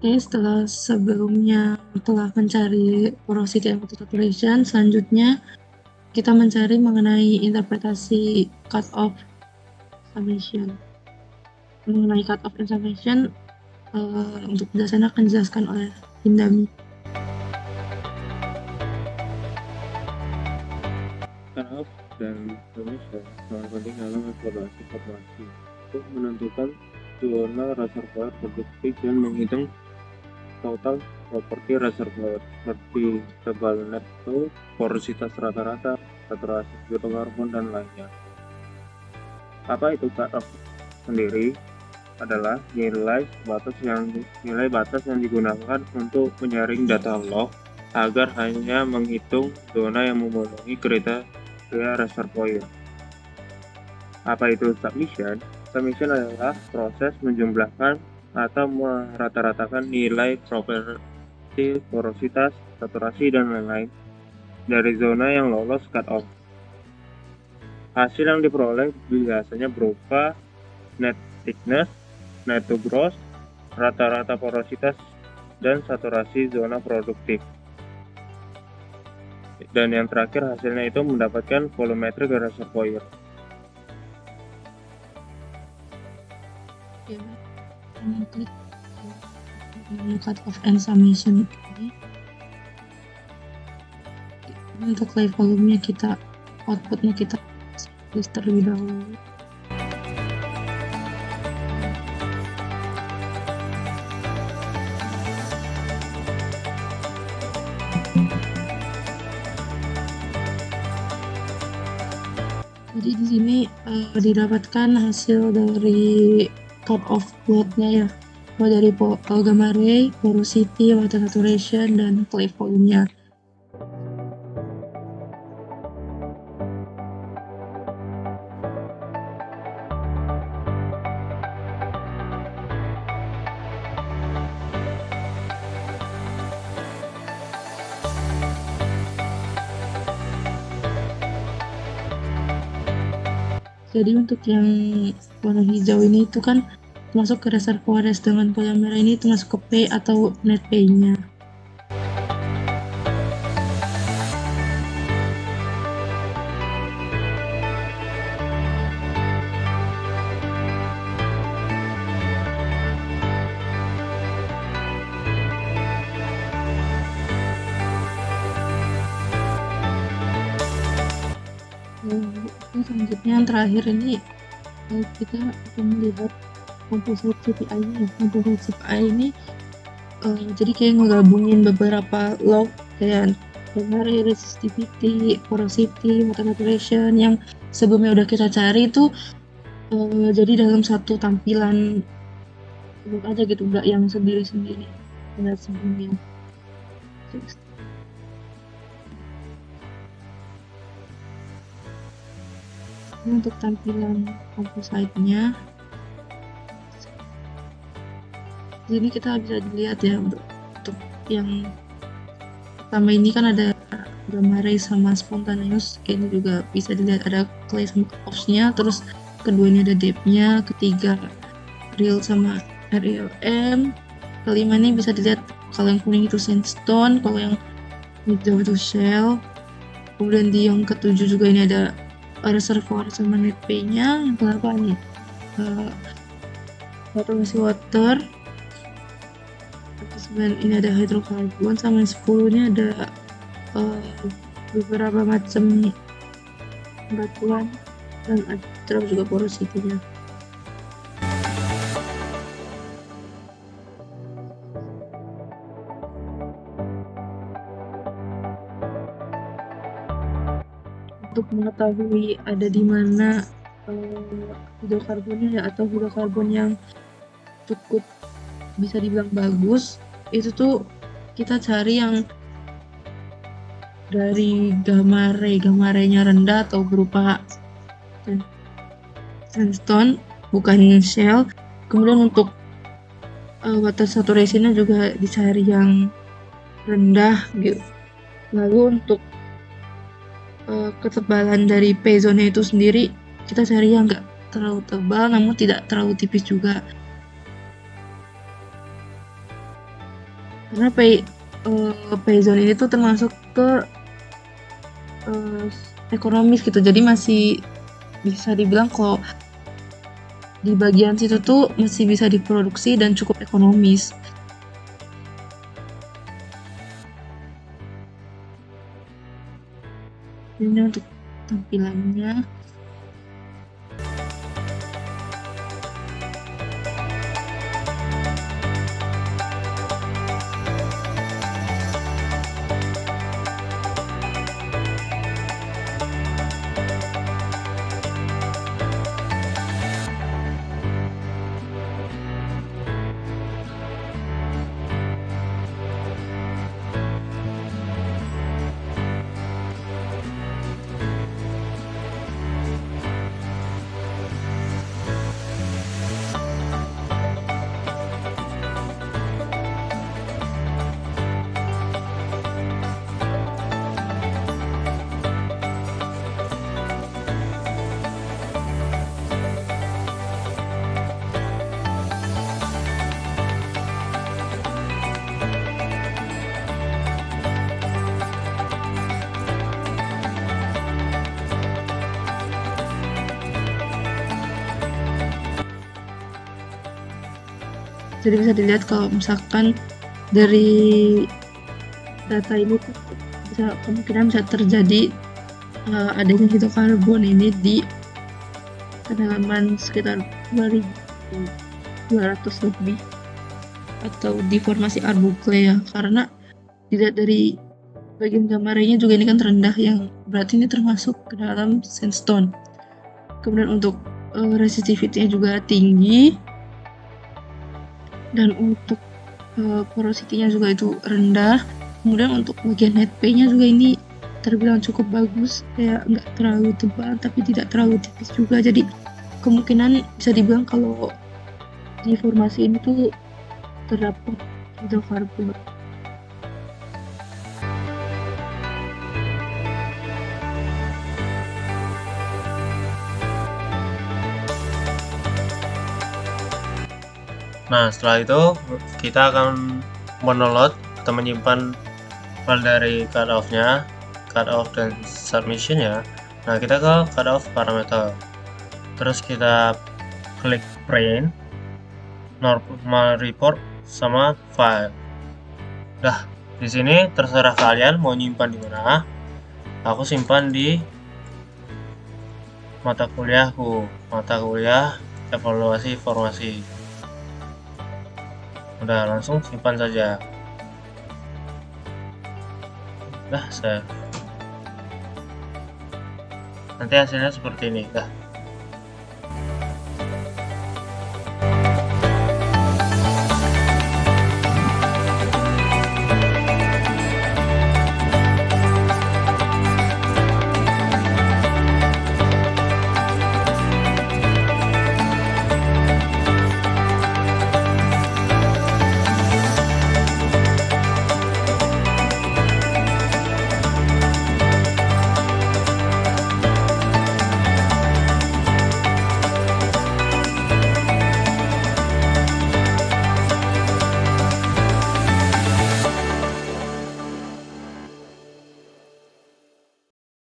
Oke, setelah sebelumnya telah mencari porosity and water saturation, selanjutnya kita mencari mengenai interpretasi cutoff summation. Mengenai cutoff and summation, untuk penjelasannya akan dijelaskan oleh Hindami. Cutoff dan summation sangat penting dalam evaluasi formulasi untuk menentukan zona reservoir produktif dan menghitung total properti reservoir seperti tebal neto, porositas rata-rata, saturasi hidrokarbon, dan lainnya. Apa itu cutoff sendiri? Adalah nilai batas yang digunakan untuk menyaring data log agar hanya menghitung zona yang memenuhi kriteria reservoir. Apa itu submission? Submission adalah proses menjumlahkan atau merata-ratakan nilai properti porositas, saturasi, dan lain-lain dari zona yang lolos cutoff. Hasil yang diperoleh biasanya berupa net thickness, net to gross, rata-rata porositas, dan saturasi zona produktif. Dan yang terakhir hasilnya itu mendapatkan volumetric reservoir. Oke, mengklik menu cutoff and summation ini. Untuk live volume-nya kita, output-nya kita tulis terlebih dahulu. Jadi di sini didapatkan hasil dari cutoff plotnya ya, dari gamma ray, porosity, water saturation, dan clay volume-nya. Jadi untuk yang warna hijau ini itu kan masuk ke reservoir, dengan yang merah ini itu masuk ke P atau net P-nya. Selanjutnya yang terakhir ini kita akan melihat composite CPI-nya. Composite CPI ini jadi kayak ngegabungin beberapa log kayak gamma ray, resistivity, porosity, water saturation yang sebelumnya udah kita cari itu jadi dalam satu tampilan aja gitu, nggak yang sendiri-sendiri nggak sebelumnya. Ini untuk tampilan composite-nya. Jadi kita bisa dilihat ya, untuk yang pertama ini kan ada gamma ray sama spontaneous, ini juga bisa dilihat ada clay sama cutoff-nya. Terus kedua ini ada depth-nya, ketiga real sama RELM, kelima ini bisa dilihat kalau yang kuning itu sandstone, kalau yang hijau itu shell. Kemudian di yang ketujuh juga ini ada reservoir sama net P-nya. Yang ke-8 nih water. Terus ini ada hidrokarbon, sama yang 10 nya ada beberapa macam batuan, dan terus juga porosity-nya. Untuk mengetahui ada di mana hidrokarbonnya atau hidrokarbon yang cukup bisa dibilang bagus, itu tuh kita cari yang dari gamma ray-nya rendah atau berupa sandstone, bukan shell. Kemudian untuk water saturation-nya juga dicari yang rendah gitu. Lalu untuk ketebalan dari P-zone itu sendiri kita cari yang nggak terlalu tebal namun tidak terlalu tipis juga. Karena pay zone ini tuh termasuk ke ekonomis gitu, jadi masih bisa dibilang kalau di bagian situ tuh masih bisa diproduksi dan cukup ekonomis. Ini untuk tampilannya. Jadi bisa dilihat kalau misalkan dari data ini tuh kemungkinan bisa terjadi adanya hidrokarbon ini di kedalaman sekitar 2.200 lebih, atau di formasi Arbukle ya, karena dilihat dari bagian gambarnya juga ini kan rendah, yang berarti ini termasuk ke dalam sandstone. Kemudian untuk resistivity-nya juga tinggi, dan untuk porosity-nya juga itu rendah. Kemudian untuk bagian net pay-nya juga ini terbilang cukup bagus, kayak nggak terlalu tebal tapi tidak terlalu tipis juga, jadi kemungkinan bisa dibilang kalau di formasi ini tuh terdapat hidrokarbon. Nah, setelah itu kita akan mendownload atau menyimpan file dari cutoff-nya, cutoff dan submission ya. Nah, kita ke cutoff parameter. Terus kita klik print, normal report sama file. Dah, di sini terserah kalian mau nyimpan di mana. Aku simpan di mata kuliahku, mata kuliah evaluasi formasi. Udah, langsung simpan saja. Dah, nanti hasilnya seperti ini. Dah.